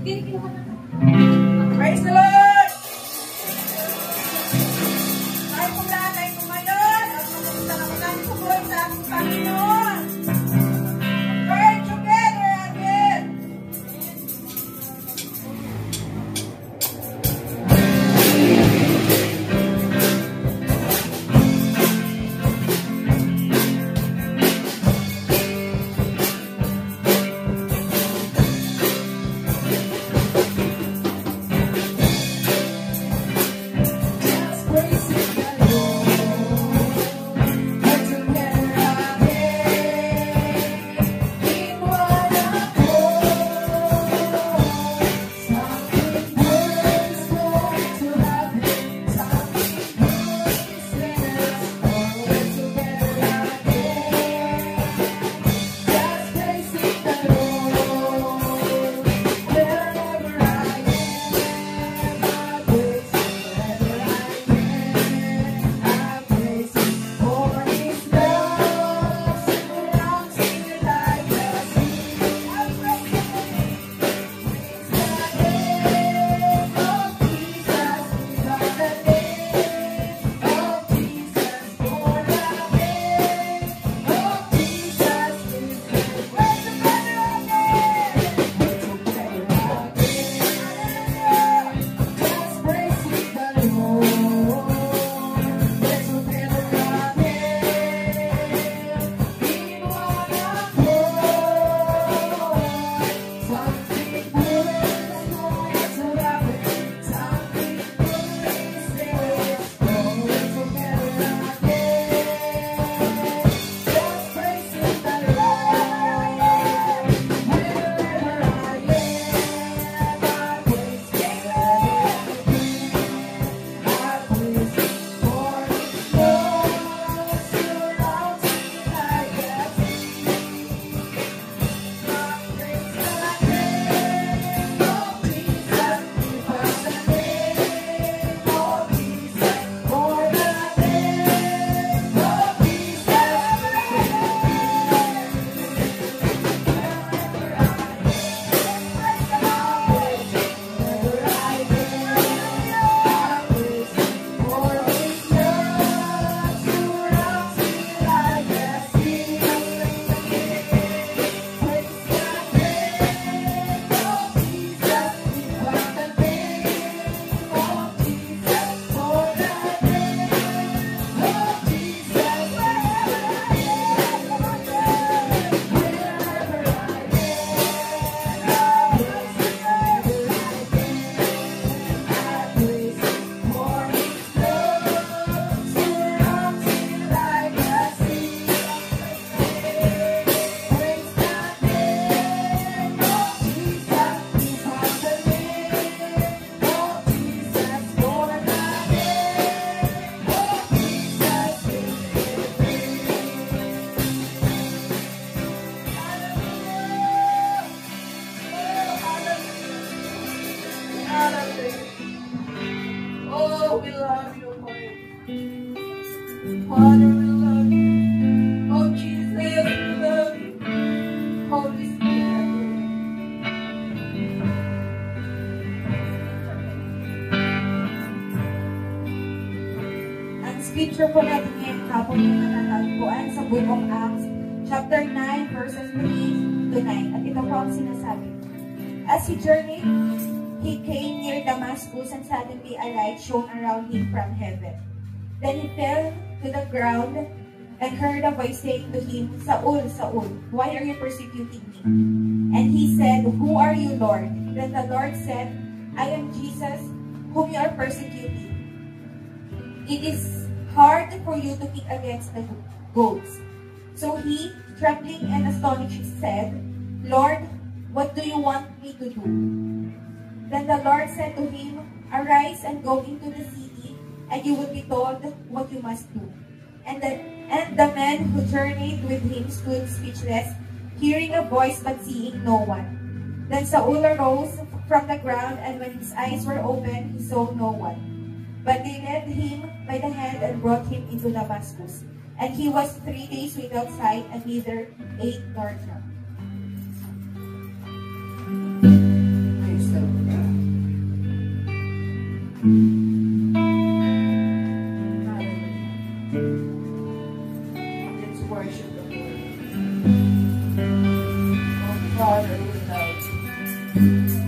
Praise the Lord! Tayo po lahat ay tumayon at mapunta na kami tuloy sa ating Panginoon. Pray together again! Oh, we love you, Lord. Father, we love you. Oh, Jesus, we love you. Holy Spirit. Ang scripture po natin ngayon kapon yung natatagpuan sa Book of Acts, chapter 9, verses 3 to 9. At ito po ang sinasabi. As he journeyed, he came near Damascus, and suddenly a light shone around him from heaven. Then he fell to the ground and heard a voice saying to him, Saul, Saul, why are you persecuting me? And he said, Who are you, Lord? Then the Lord said, I am Jesus, whom you are persecuting. It is hard for you to kick against the goats. So he, trembling and astonished, said, Lord, what do you want me to do? Then the Lord said to him, Arise and go into the city, and you will be told what you must do. And the men who journeyed with him stood speechless, hearing a voice but seeing no one. Then Saul arose from the ground, and when his eyes were opened, he saw no one. But they led him by the hand and brought him into Damascus. And he was 3 days without sight, and neither ate nor drank. Praise the Jesus.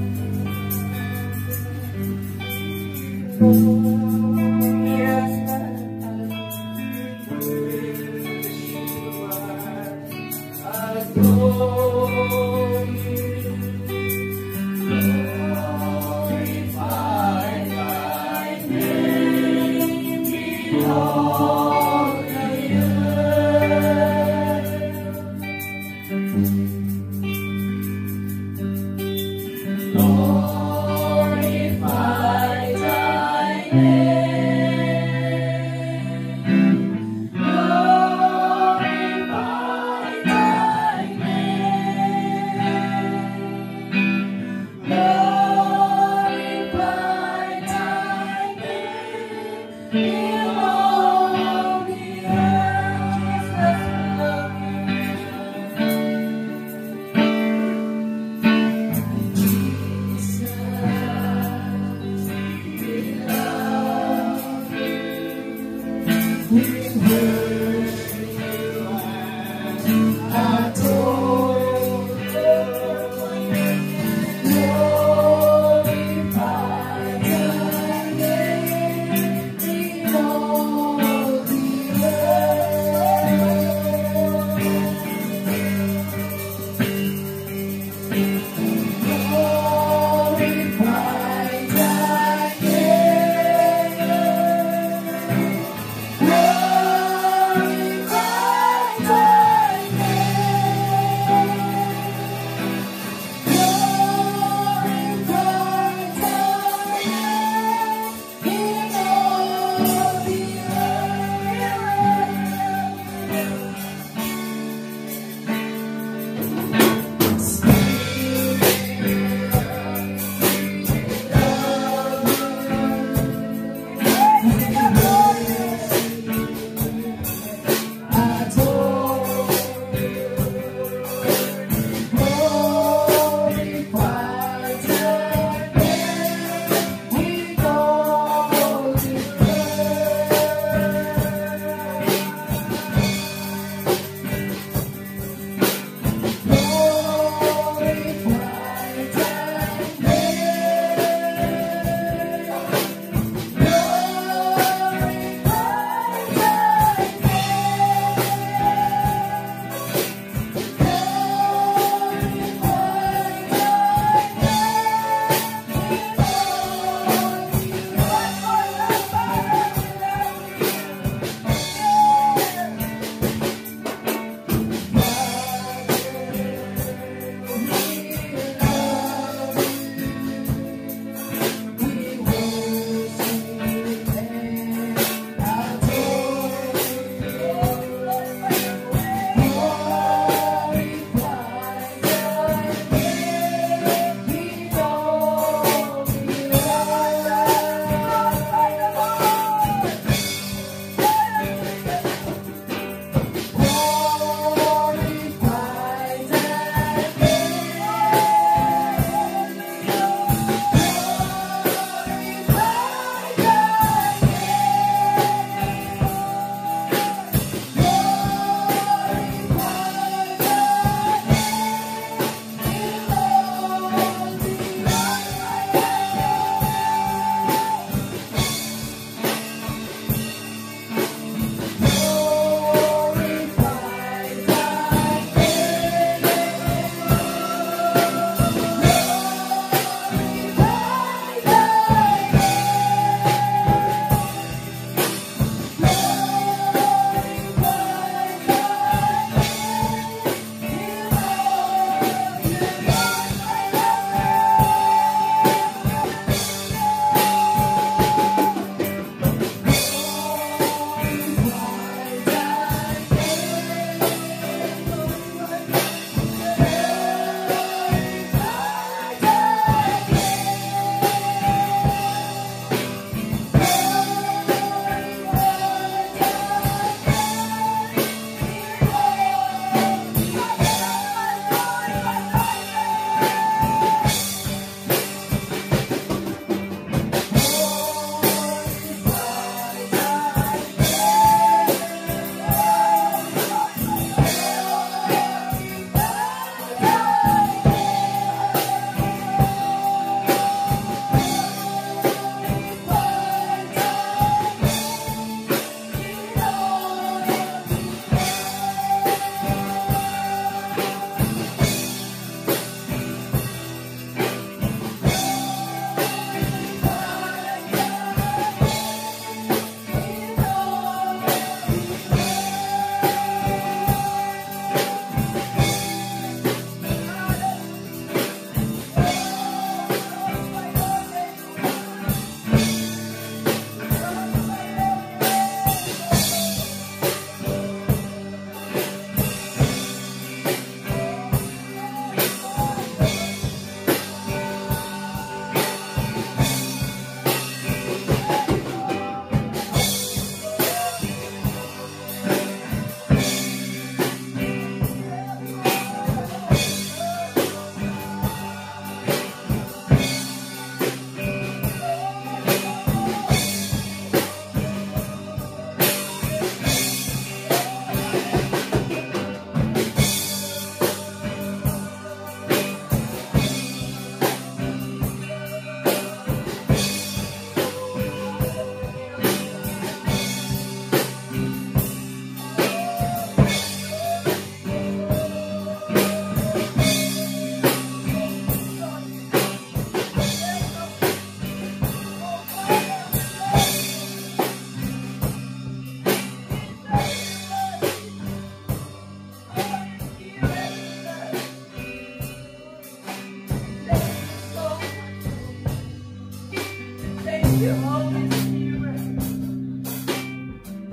you, Holy Spirit.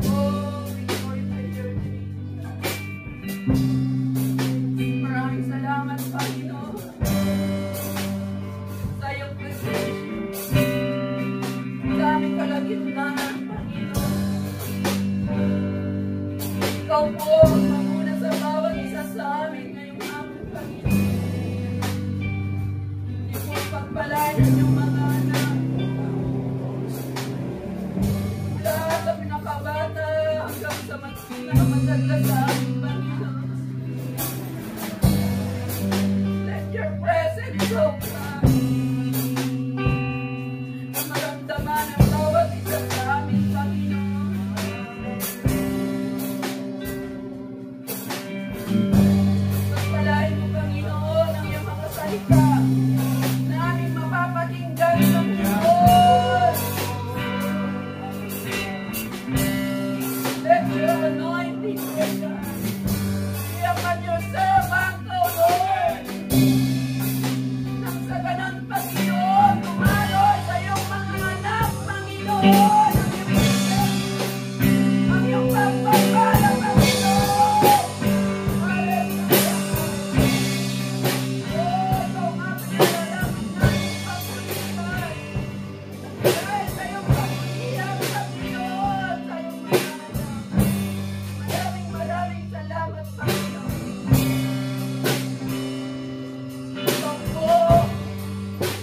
Oh, we glorify your name. Maraming salamat, Panginoon, sa iyong presensya. Sa aming kalagitnaan, Panginoon. Ikaw po ang mamuna sa bawat isa sa amin ngayong hapon, Panginoon. Hindi po pagpalain yung mga anak. Mula sa pinakabata hanggang sa pinakamatanda sa amin, Panginoon. Let your presence, oh God, na maramdaman ang bawat isa sa amin, Panginoon. Pagpalain mo, Panginoon, ang iyong mga salita na aming mapapakinggan, Panginoon. Let your anointing, Lord God, be upon your servant, O Lord. Nang sa ganon, Panginoon, tumalo sa iyong mga anak, Panginoon, ang iyong pagpapala, Panginoon. Hallelujah. Oh, ikaw nga pinalalaman namin pagpulitan. Dahil sa iyong pagpulitan, Panginoon, sa iyong mga anak. Maraming salamat, Panginoon. Ikaw po,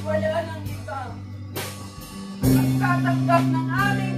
wala nang iba. Magtatanggap ng aming